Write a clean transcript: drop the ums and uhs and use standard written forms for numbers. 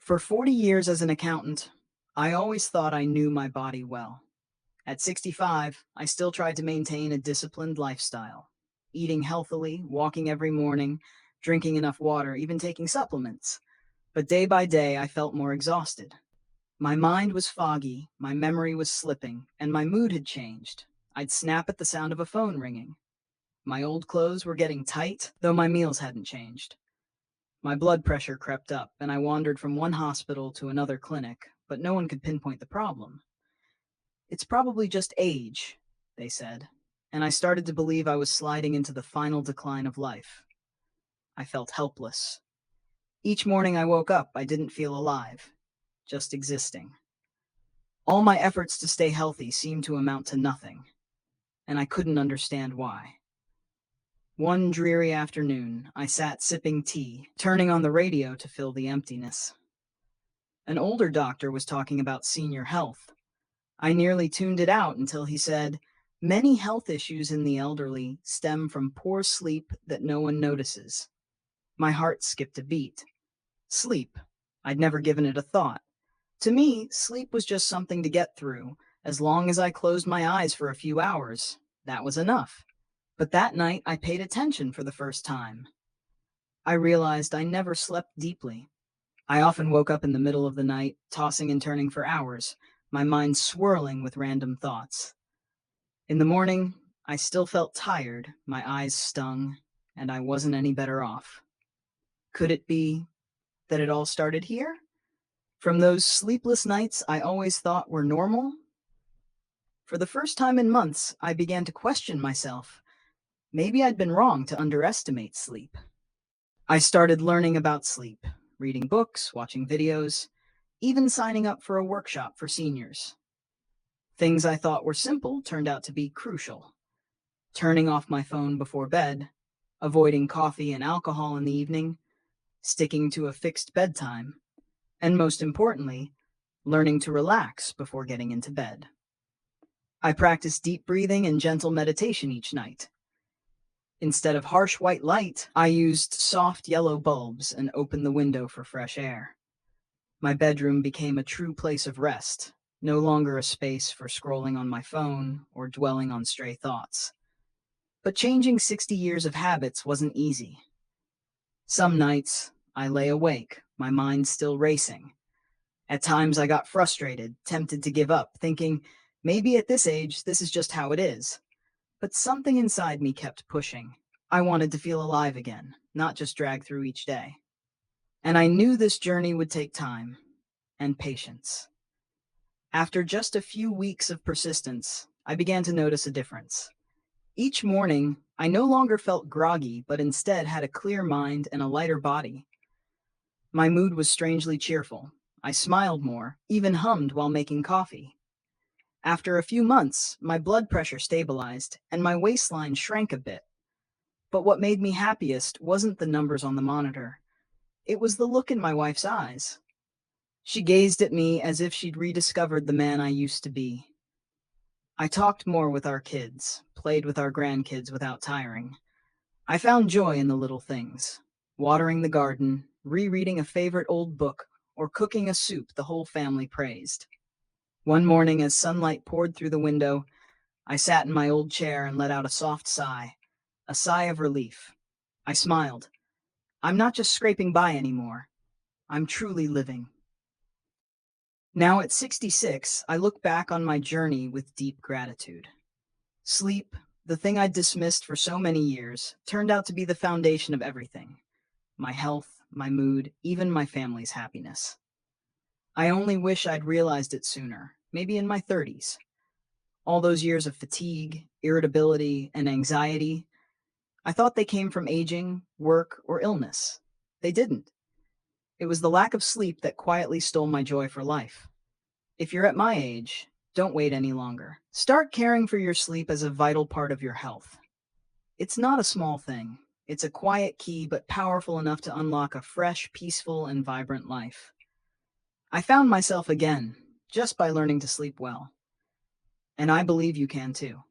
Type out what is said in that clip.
For 40 years as an accountant, I always thought I knew my body well. At 65, I still tried to maintain a disciplined lifestyle, eating healthily, walking every morning, drinking enough water, even taking supplements. But day by day, I felt more exhausted. My mind was foggy, my memory was slipping, and my mood had changed. I'd snap at the sound of a phone ringing. My old clothes were getting tight, though my meals hadn't changed. My blood pressure crept up, and I wandered from one hospital to another clinic, but no one could pinpoint the problem. It's probably just age, they said, and I started to believe I was sliding into the final decline of life. I felt helpless. Each morning I woke up, I didn't feel alive, just existing. All my efforts to stay healthy seemed to amount to nothing, and I couldn't understand why. One dreary afternoon, I sat sipping tea, turning on the radio to fill the emptiness. An older doctor was talking about senior health. I nearly tuned it out until he said, "Many health issues in the elderly stem from poor sleep that no one notices." My heart skipped a beat. Sleep. I'd never given it a thought. To me, sleep was just something to get through. As long as I closed my eyes for a few hours, that was enough. But that night, I paid attention for the first time. I realized I never slept deeply. I often woke up in the middle of the night, tossing and turning for hours, my mind swirling with random thoughts. In the morning, I still felt tired, my eyes stung, and I wasn't any better off. Could it be that it all started here? From those sleepless nights I always thought were normal? For the first time in months, I began to question myself. Maybe I'd been wrong to underestimate sleep. I started learning about sleep, reading books, watching videos, even signing up for a workshop for seniors. Things I thought were simple turned out to be crucial. Turning off my phone before bed, avoiding coffee and alcohol in the evening, sticking to a fixed bedtime, and most importantly, learning to relax before getting into bed. I practiced deep breathing and gentle meditation each night. Instead of harsh white light, I used soft yellow bulbs and opened the window for fresh air. My bedroom became a true place of rest, no longer a space for scrolling on my phone or dwelling on stray thoughts. But changing 60 years of habits wasn't easy. Some nights, I lay awake, my mind still racing. At times, I got frustrated, tempted to give up, thinking, maybe at this age, this is just how it is. But something inside me kept pushing. I wanted to feel alive again, not just drag through each day. And I knew this journey would take time and patience. After just a few weeks of persistence, I began to notice a difference. Each morning, I no longer felt groggy, but instead had a clear mind and a lighter body. My mood was strangely cheerful. I smiled more, even hummed while making coffee. After a few months, my blood pressure stabilized and my waistline shrank a bit. But what made me happiest wasn't the numbers on the monitor. It was the look in my wife's eyes. She gazed at me as if she'd rediscovered the man I used to be. I talked more with our kids, played with our grandkids without tiring. I found joy in the little things. Watering the garden, rereading a favorite old book, or cooking a soup the whole family praised. One morning, as sunlight poured through the window, I sat in my old chair and let out a sigh of relief. I smiled. I'm not just scraping by anymore. I'm truly living. Now at 66, I look back on my journey with deep gratitude. Sleep, the thing I'd dismissed for so many years, turned out to be the foundation of everything. My health, my mood, even my family's happiness. I only wish I'd realized it sooner, maybe in my 30s. All those years of fatigue, irritability, and anxiety, I thought they came from aging, work, or illness. They didn't. It was the lack of sleep that quietly stole my joy for life. If you're at my age, don't wait any longer. Start caring for your sleep as a vital part of your health. It's not a small thing. It's a quiet key, but powerful enough to unlock a fresh, peaceful, and vibrant life. I found myself again, just by learning to sleep well. And I believe you can too.